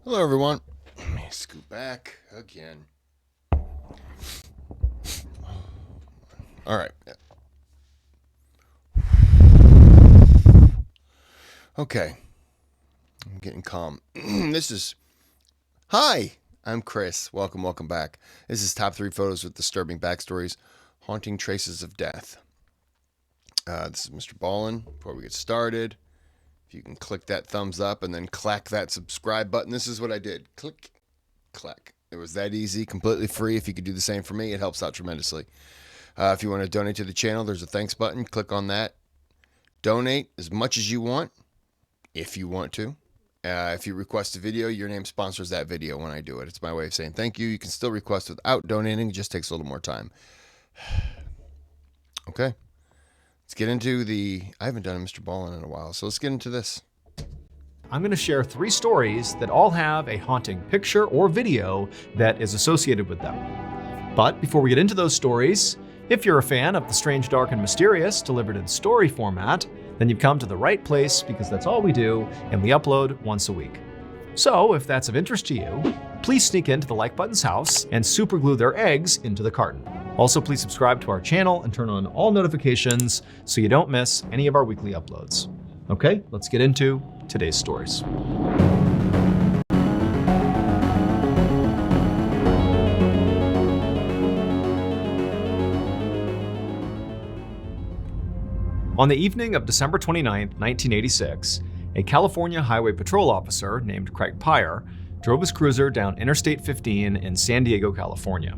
Hello, everyone. Let me scoot back again. All right. Okay. I'm getting calm. Hi, I'm Kris. Welcome back. This is Top 3 Photos with Disturbing Backstories, Haunting Traces of Death. This is Mr. Ballin. Before we get started, if you can click that thumbs up and then clack that subscribe button. This is what I did. Click, clack. It was that easy, completely free. If you could do the same for me, it helps out tremendously. If you want to donate to the channel, there's a thanks button. Click on that. Donate as much as you want, if you want to. If you request a video, your name sponsors that video when I do it. It's my way of saying thank you. You can still request without donating. It just takes a little more time. Okay. Let's get into I haven't done a Mr. Ballin in a while, so let's get into this. I'm going to share 3 stories that all have a haunting picture or video that is associated with them. But before we get into those stories, if you're a fan of the strange, dark, and mysterious delivered in story format, then you've come to the right place because that's all we do, and we upload once a week. So if that's of interest to you, please sneak into the like button's house and superglue their eggs into the carton. Also, please subscribe to our channel and turn on all notifications so you don't miss any of our weekly uploads. Okay, let's get into today's stories. On the evening of December 29, 1986, a California Highway Patrol officer named Craig Pyre drove his cruiser down Interstate 15 in San Diego, California.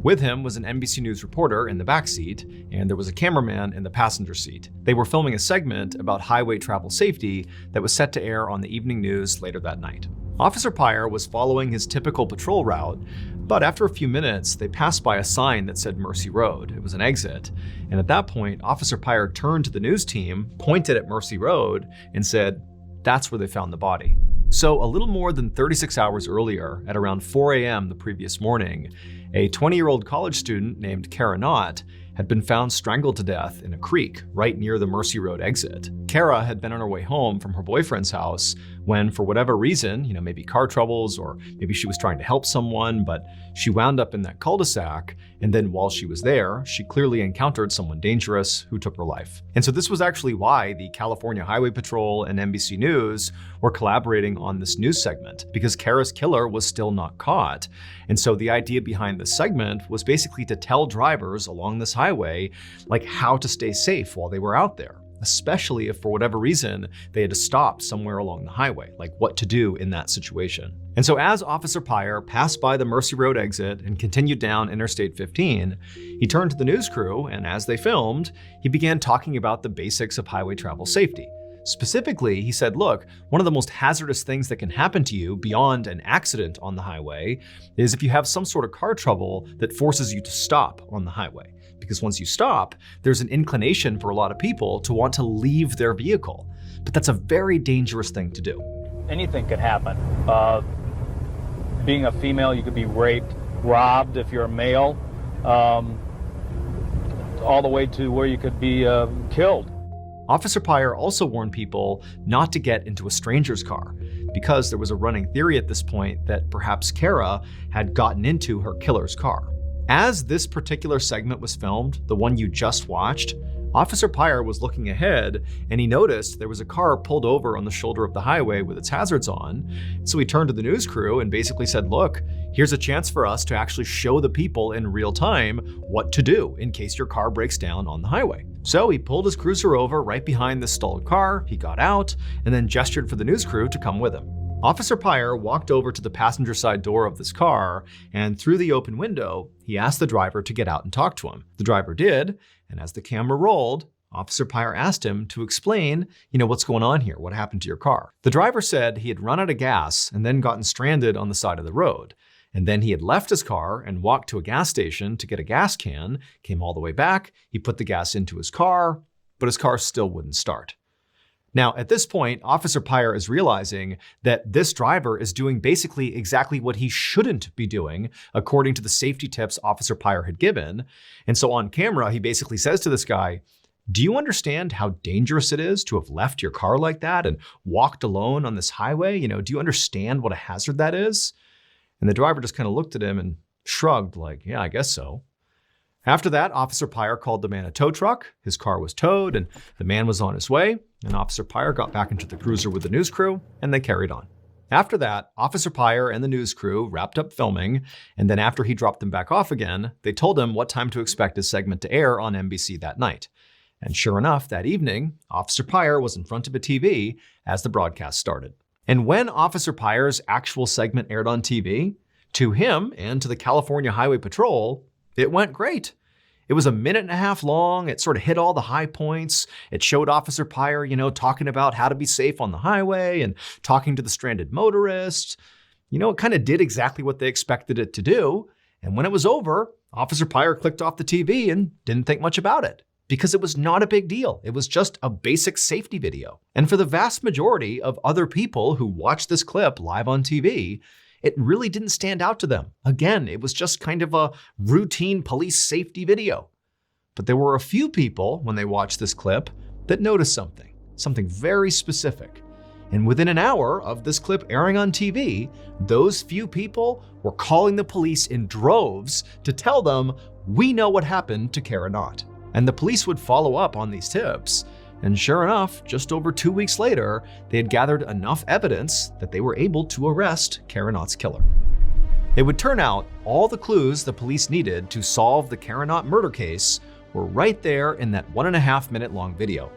With him was an NBC News reporter in the back seat, and there was a cameraman in the passenger seat. They were filming a segment about highway travel safety that was set to air on the evening news later that night. Officer Pyre was following his typical patrol route, but after a few minutes, they passed by a sign that said Mercy Road. It was an exit. And at that point, Officer Pyre turned to the news team, pointed at Mercy Road, and said, "That's where they found the body." So a little more than 36 hours earlier, at around 4 a.m. the previous morning, a 20-year-old college student named Kara Knott had been found strangled to death in a creek right near the Mercy Road exit. Kara had been on her way home from her boyfriend's house when, for whatever reason, maybe car troubles or maybe she was trying to help someone, but she wound up in that cul-de-sac, and then while she was there, she clearly encountered someone dangerous who took her life. And so this was actually why the California Highway Patrol and NBC News were collaborating on this news segment, because Kara's killer was still not caught. And so the idea behind this segment was basically to tell drivers along this highway, how to stay safe while they were out there, especially if for whatever reason they had to stop somewhere along the highway, what to do in that situation. And so as Officer Pyre passed by the Mercy Road exit and continued down Interstate 15, he turned to the news crew, and as they filmed, he began talking about the basics of highway travel safety. Specifically, he said, look, one of the most hazardous things that can happen to you beyond an accident on the highway is if you have some sort of car trouble that forces you to stop on the highway. Because once you stop, there's an inclination for a lot of people to want to leave their vehicle. But that's a very dangerous thing to do. Anything could happen. Being a female, you could be raped, robbed if you're a male, all the way to where you could be killed. Officer Pyre also warned people not to get into a stranger's car, because there was a running theory at this point that perhaps Kara had gotten into her killer's car. As this particular segment was filmed, the one you just watched, Officer Pyre was looking ahead, and he noticed there was a car pulled over on the shoulder of the highway with its hazards on. So he turned to the news crew and basically said, look, here's a chance for us to actually show the people in real time what to do in case your car breaks down on the highway. So he pulled his cruiser over right behind the stalled car, he got out, and then gestured for the news crew to come with him. Officer Pyre walked over to the passenger side door of this car, and through the open window, he asked the driver to get out and talk to him. The driver did, and as the camera rolled, Officer Pyre asked him to explain, what's going on here, what happened to your car. The driver said he had run out of gas and then gotten stranded on the side of the road. And then he had left his car and walked to a gas station to get a gas can, came all the way back, he put the gas into his car, but his car still wouldn't start. Now, at this point, Officer Pyre is realizing that this driver is doing basically exactly what he shouldn't be doing, according to the safety tips Officer Pyre had given. And so on camera, he basically says to this guy, Do you understand how dangerous it is to have left your car like that and walked alone on this highway? Do you understand what a hazard that is? And the driver just kind of looked at him and shrugged like, yeah, I guess so. After that, Officer Pyre called the man a tow truck. His car was towed and the man was on his way. And Officer Pyre got back into the cruiser with the news crew and they carried on. After that, Officer Pyre and the news crew wrapped up filming, and then after he dropped them back off again, they told him what time to expect his segment to air on NBC that night. And sure enough, that evening, Officer Pyre was in front of a TV as the broadcast started. And when Officer Pyre's actual segment aired on TV, to him and to the California Highway Patrol, it went great. It was 1.5 minutes long. It sort of hit all the high points. It showed Officer Pyre, talking about how to be safe on the highway and talking to the stranded motorist. It kind of did exactly what they expected it to do. And when it was over, Officer Pyre clicked off the TV and didn't think much about it because it was not a big deal. It was just a basic safety video. And for the vast majority of other people who watched this clip live on TV, it really didn't stand out to them. Again, it was just kind of a routine police safety video. But there were a few people, when they watched this clip, that noticed something very specific. And within an hour of this clip airing on TV, those few people were calling the police in droves to tell them, we know what happened to Kara Knott. And the police would follow up on these tips. And sure enough, just over 2 weeks later, they had gathered enough evidence that they were able to arrest Kara Knott's killer. It would turn out all the clues the police needed to solve the Kara Knott murder case were right there in that 1.5 minute long video.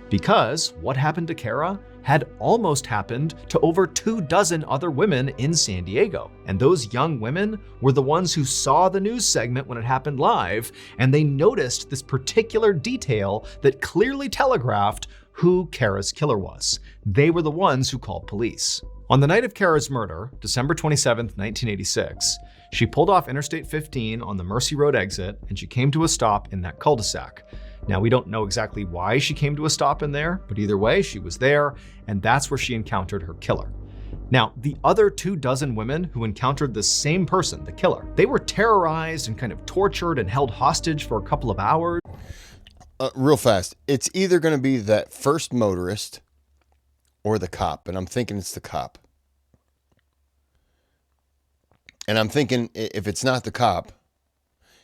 Because what happened to Kara had almost happened to over 24 other women in San Diego. And those young women were the ones who saw the news segment when it happened live, and they noticed this particular detail that clearly telegraphed who Kara's killer was. They were the ones who called police. On the night of Kara's murder, December 27, 1986, she pulled off Interstate 15 on the Mercy Road exit, and she came to a stop in that cul-de-sac. Now, we don't know exactly why she came to a stop in there, but either way, she was there, and that's where she encountered her killer. Now, the other 24 women who encountered the same person, the killer, they were terrorized and kind of tortured and held hostage for a couple of hours. Real fast, it's either going to be that first motorist or the cop, and I'm thinking it's the cop. And I'm thinking if it's not the cop,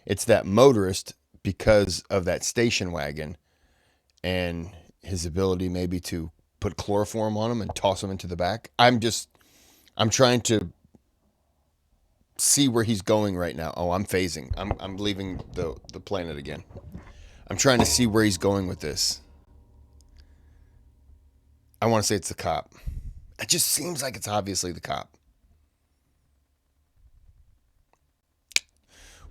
it's that motorist because of that station wagon and his ability maybe to put chloroform on him and toss him into the back. I'm trying to see where he's going right now. Oh, I'm phasing. I'm leaving the planet again. I'm trying to see where he's going with this. I want to say it's the cop. It just seems like it's obviously the cop.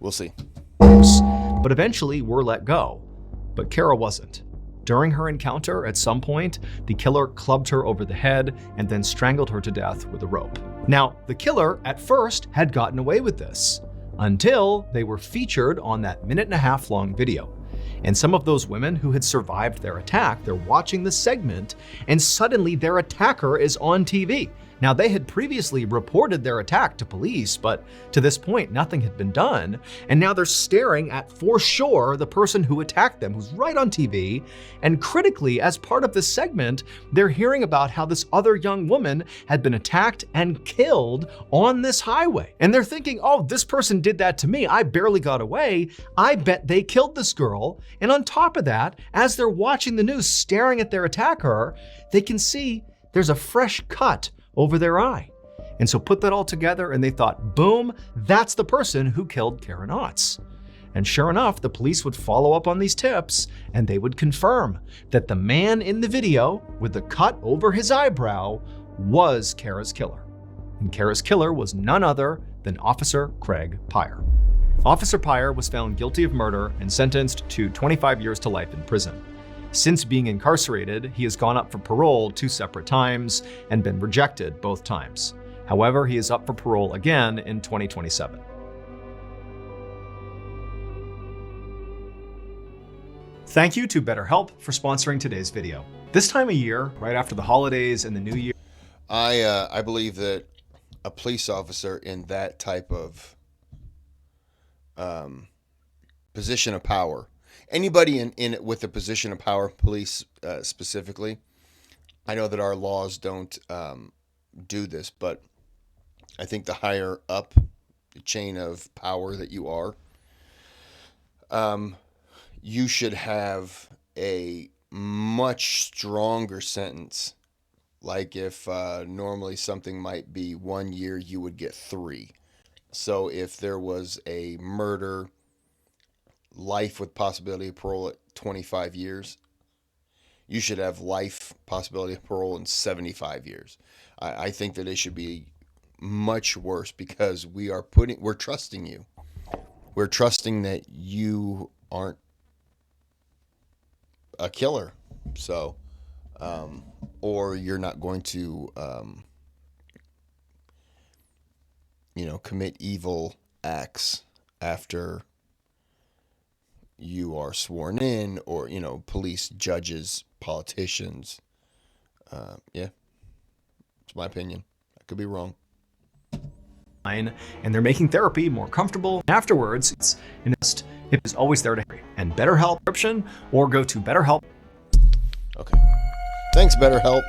We'll see. But eventually were let go. But Kara wasn't. During her encounter, at some point, the killer clubbed her over the head and then strangled her to death with a rope. Now, the killer at first had gotten away with this until they were featured on that 1.5 minute long video. And some of those women who had survived their attack, they're watching the segment, and suddenly their attacker is on TV. Now, they had previously reported their attack to police, but to this point, nothing had been done. And now they're staring at, for sure, the person who attacked them, who's right on TV. And critically, as part of this segment, they're hearing about how this other young woman had been attacked and killed on this highway. And they're thinking, oh, this person did that to me. I barely got away. I bet they killed this girl. And on top of that, as they're watching the news, staring at their attacker, they can see there's a fresh cut over their eye. And so put that all together and they thought, boom, that's the person who killed Kara Knott. And sure enough, the police would follow up on these tips and they would confirm that the man in the video with the cut over his eyebrow was Kara's killer. And Kara's killer was none other than Officer Craig Pyre. Officer Pyre was found guilty of murder and sentenced to 25 years to life in prison. Since being incarcerated, he has gone up for parole 2 separate times and been rejected both times. However, he is up for parole again in 2027. Thank you to BetterHelp for sponsoring today's video. This time of year, right after the holidays and the new year, I believe that a police officer in that type of position of power, Anybody in with a position of power, police specifically. I know that our laws don't do this, but I think the higher up the chain of power that you are, you should have a much stronger sentence. Like if normally something might be 1 year, you would get 3. So if there was a murder, life with possibility of parole at 25 years, you should have life possibility of parole in 75 years. I think that it should be much worse because we're trusting you. We're trusting that you aren't a killer. So, or you're not going to, commit evil acts after you are sworn in, or police, judges, politicians. Yeah, it's my opinion. I could be wrong. And they're making therapy more comfortable. Afterwards, it is always there to help. And BetterHelp subscription, or go to BetterHelp. Okay. Thanks, BetterHelp.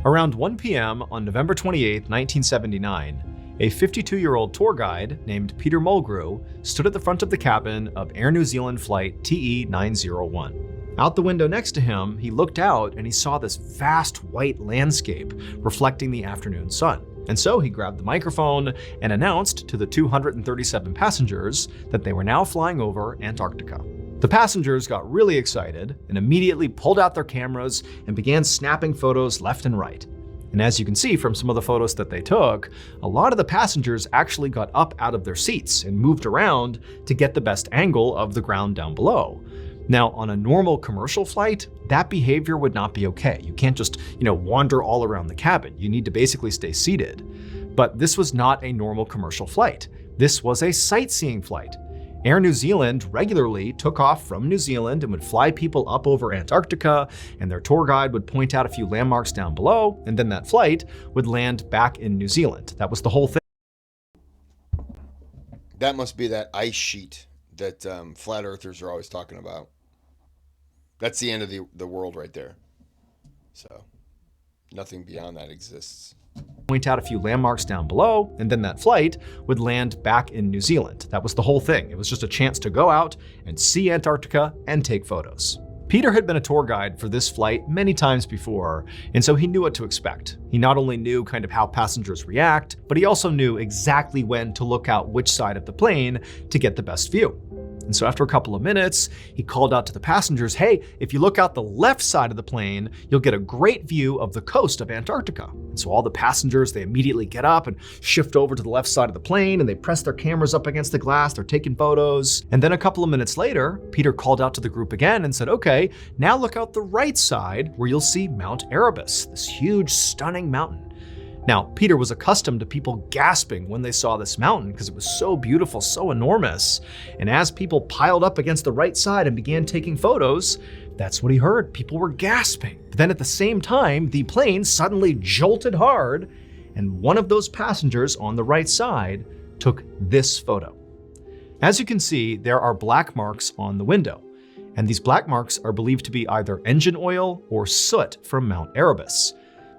Around 1 p.m. on November 28, 1979, a 52-year-old tour guide named Peter Mulgrew stood at the front of the cabin of Air New Zealand flight TE901. Out the window next to him, he looked out and he saw this vast white landscape reflecting the afternoon sun. And so he grabbed the microphone and announced to the 237 passengers that they were now flying over Antarctica. The passengers got really excited and immediately pulled out their cameras and began snapping photos left and right. And as you can see from some of the photos that they took, a lot of the passengers actually got up out of their seats and moved around to get the best angle of the ground down below. Now, on a normal commercial flight, that behavior would not be okay. You can't just, wander all around the cabin. You need to basically stay seated. But this was not a normal commercial flight. This was a sightseeing flight. Air New Zealand regularly took off from New Zealand and would fly people up over Antarctica, and their tour guide would point out a few landmarks down below, and then that flight would land back in New Zealand. That was the whole thing. That must be that ice sheet that flat earthers are always talking about. That's the end of the world right there. So nothing beyond that exists. Point out a few landmarks down below, and then that flight would land back in New Zealand. That was the whole thing. It was just a chance to go out and see Antarctica and take photos. Peter had been a tour guide for this flight many times before, and so he knew what to expect. He not only knew kind of how passengers react, but he also knew exactly when to look out which side of the plane to get the best view. And so after a couple of minutes, he called out to the passengers, hey, if you look out the left side of the plane, you'll get a great view of the coast of Antarctica. And so all the passengers, they immediately get up and shift over to the left side of the plane, and they press their cameras up against the glass. They're taking photos. And then a couple of minutes later, Peter called out to the group again and said, okay, now look out the right side where you'll see Mount Erebus, this huge, stunning mountain. Now, Peter was accustomed to people gasping when they saw this mountain because it was so beautiful, so enormous. And as people piled up against the right side and began taking photos, that's what he heard. People were gasping. But then at the same time, the plane suddenly jolted hard, and one of those passengers on the right side took this photo. As you can see, there are black marks on the window, and these black marks are believed to be either engine oil or soot from Mount Erebus.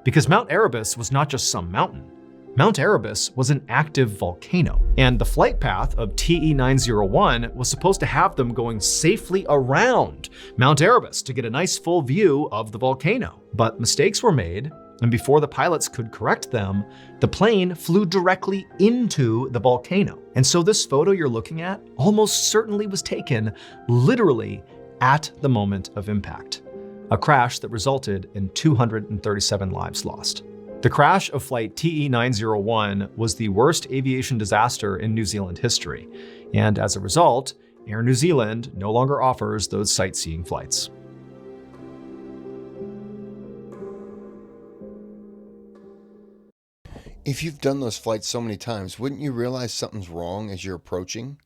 Because Mount Erebus was not just some mountain. Mount Erebus was an active volcano, and the flight path of TE901 was supposed to have them going safely around Mount Erebus to get a nice full view of the volcano. But mistakes were made, and before the pilots could correct them, the plane flew directly into the volcano. And so this photo you're looking at almost certainly was taken literally at the moment of impact. A crash that resulted in 237 lives lost. The crash of flight TE901 was the worst aviation disaster in New Zealand history, and as a result, Air New Zealand no longer offers those sightseeing flights. If you've done those flights so many times, wouldn't you realize something's wrong as you're approaching?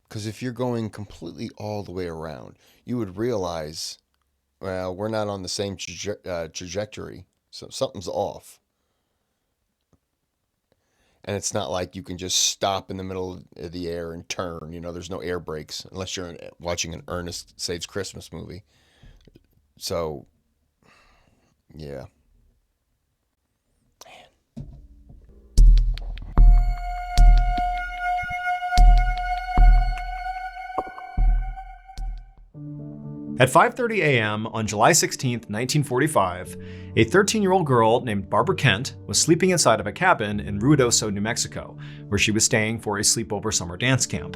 Because if you're going completely all the way around, you would realize, well, we're not on the same trajectory. So something's off. And it's not like you can just stop in the middle of the air and turn. There's no air brakes unless you're watching an Ernest Saves Christmas movie. So, yeah. At 5:30 a.m. on July 16, 1945, a 13-year-old girl named Barbara Kent was sleeping inside of a cabin in Ruidoso, New Mexico, where she was staying for a sleepover summer dance camp.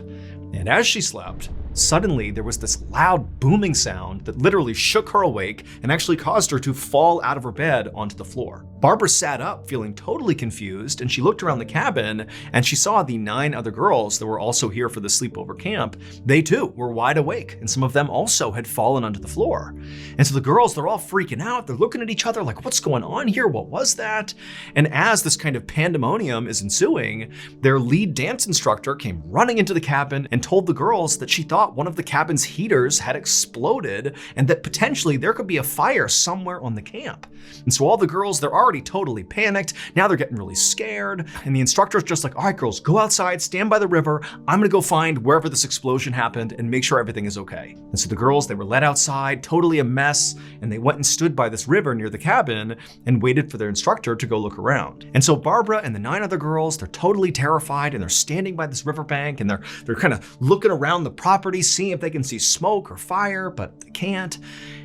And as she slept, suddenly there was this loud booming sound that literally shook her awake and actually caused her to fall out of her bed onto the floor. Barbara sat up feeling totally confused, and she looked around the cabin and she saw the 9 other girls that were also here for the sleepover camp. They too were wide awake, and some of them also had fallen onto the floor. And so the girls, they're all freaking out. They're looking at each other like, what's going on here? What was that? And as this kind of pandemonium is ensuing, their lead dance instructor came running into the cabin and told the girls that she thought one of the cabin's heaters had exploded and that potentially there could be a fire somewhere on the camp. And so all the girls, they're already totally panicked. Now they're getting really scared. And the instructor's just like, all right, girls, go outside, stand by the river. I'm gonna go find wherever this explosion happened and make sure everything is okay. And so the girls, they were led outside, totally a mess, and they went and stood by this river near the cabin and waited for their instructor to go look around. And so Barbara and the 9 other girls, they're totally terrified, and they're standing by this riverbank, and they're kind of looking around the property, seeing if they can see smoke or fire, but they can't.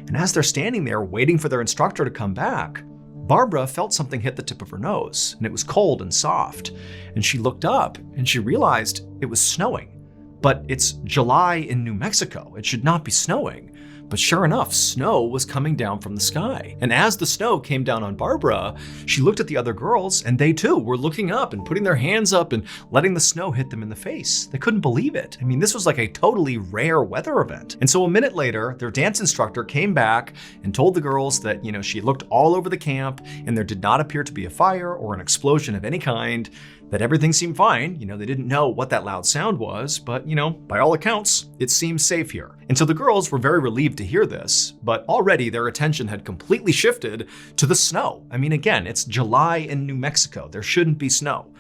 And as they're standing there waiting for their instructor to come back, Barbara felt something hit the tip of her nose, and it was cold and soft. And she looked up and she realized it was snowing. But it's July in New Mexico. It should not be snowing. But sure enough, snow was coming down from the sky. And as the snow came down on Barbara, she looked at the other girls, and they too were looking up and putting their hands up and letting the snow hit them in the face. They couldn't believe it. I mean, this was like a totally rare weather event. And so a minute later, their dance instructor came back and told the girls that, she looked all over the camp and there did not appear to be a fire or an explosion of any kind, that everything seemed fine. They didn't know what that loud sound was, but, by all accounts, it seemed safe here. And so the girls were very relieved to hear this, but already their attention had completely shifted to the snow. I mean, again, it's July in New Mexico. There shouldn't be snow.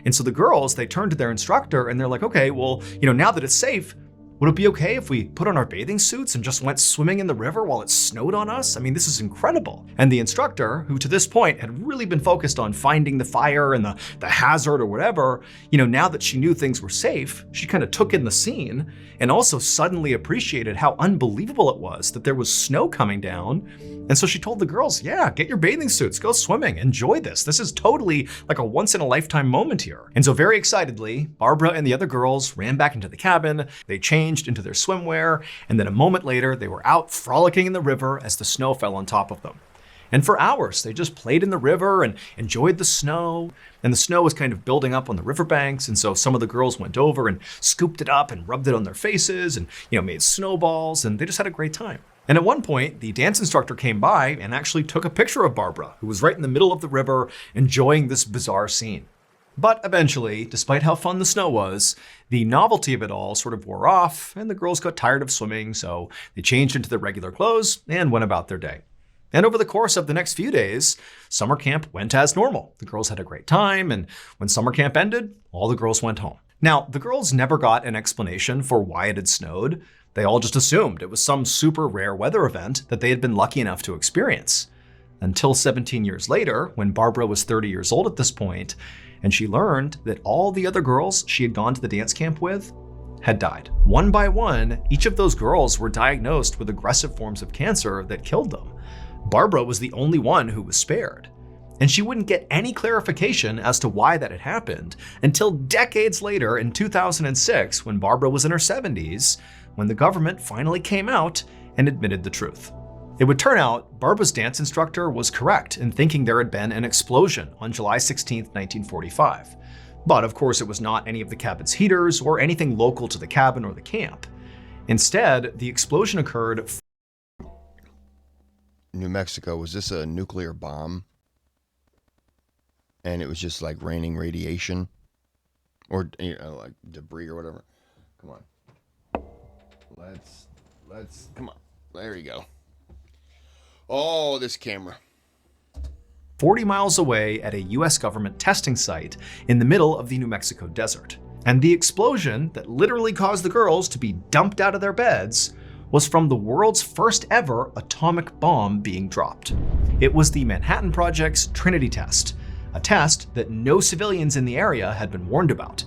And so the girls, they turned to their instructor and they're like, okay, well, now that it's safe, would it be okay if we put on our bathing suits and just went swimming in the river while it snowed on us? I mean, this is incredible. And the instructor, who to this point had really been focused on finding the fire and the hazard or whatever, now that she knew things were safe, she kind of took in the scene and also suddenly appreciated how unbelievable it was that there was snow coming down. And so she told the girls, yeah, get your bathing suits, go swimming, enjoy this. This is totally like a once in a lifetime moment here. And so very excitedly, Barbara and the other girls ran back into the cabin. They changed into their swimwear, and then a moment later, they were out frolicking in the river as the snow fell on top of them. And for hours, they just played in the river and enjoyed the snow. And the snow was kind of building up on the riverbanks. And so some of the girls went over and scooped it up and rubbed it on their faces and, made snowballs. And they just had a great time. And at one point, the dance instructor came by and actually took a picture of Barbara, who was right in the middle of the river enjoying this bizarre scene. But eventually, despite how fun the snow was, the novelty of it all sort of wore off, and the girls got tired of swimming, so they changed into their regular clothes and went about their day. And over the course of the next few days, summer camp went as normal. The girls had a great time, and when summer camp ended, all the girls went home. Now, the girls never got an explanation for why it had snowed. They all just assumed it was some super rare weather event that they had been lucky enough to experience. Until 17 years later, when Barbara was 30 years old at this point, and she learned that all the other girls she had gone to the dance camp with had died. One by one, each of those girls were diagnosed with aggressive forms of cancer that killed them. Barbara was the only one who was spared. And she wouldn't get any clarification as to why that had happened until decades later in 2006, when Barbara was in her 70s, when the government finally came out and admitted the truth. It would turn out Barbara's dance instructor was correct in thinking there had been an explosion on July 16, 1945. But of course, it was not any of the cabin's heaters or anything local to the cabin or the camp. Instead, the explosion occurred. New Mexico, was this a nuclear bomb? And it was just like raining radiation? Or, like debris or whatever? Come on. Let's, come on. There you go. Oh, this camera. 40 miles away at a US government testing site in the middle of the New Mexico desert. And the explosion that literally caused the girls to be dumped out of their beds was from the world's first ever atomic bomb being dropped. It was the Manhattan Project's Trinity test, a test that no civilians in the area had been warned about.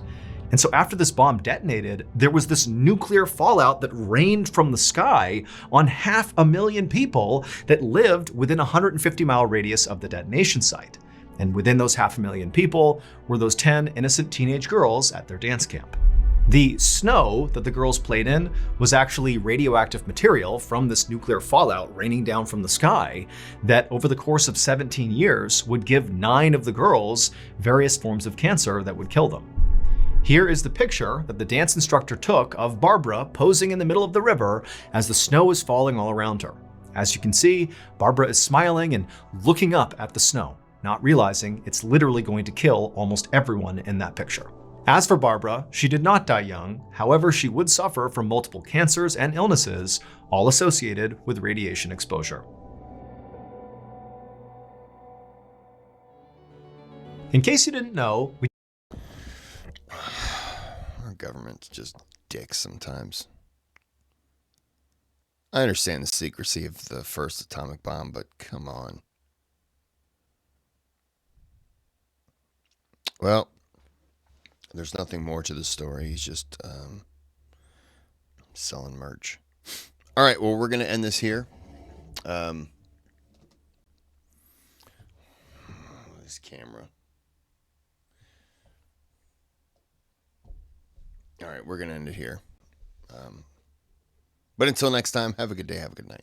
And so after this bomb detonated, there was this nuclear fallout that rained from the sky on 500,000 people that lived within a 150-mile radius of the detonation site. And within those 500,000 people were those 10 innocent teenage girls at their dance camp. The snow that the girls played in was actually radioactive material from this nuclear fallout raining down from the sky that over the course of 17 years would give 9 of the girls various forms of cancer that would kill them. Here is the picture that the dance instructor took of Barbara posing in the middle of the river as the snow is falling all around her. As you can see, Barbara is smiling and looking up at the snow, not realizing it's literally going to kill almost everyone in that picture. As for Barbara, she did not die young. However, she would suffer from multiple cancers and illnesses, all associated with radiation exposure. In case you didn't know, Our government's just dicks sometimes. I understand the secrecy of the first atomic bomb, but come on. Well, there's nothing more to the story. He's just selling merch. All right, well, we're going to end this here. This camera. All right, we're going to end it here. But until next time, have a good day, have a good night.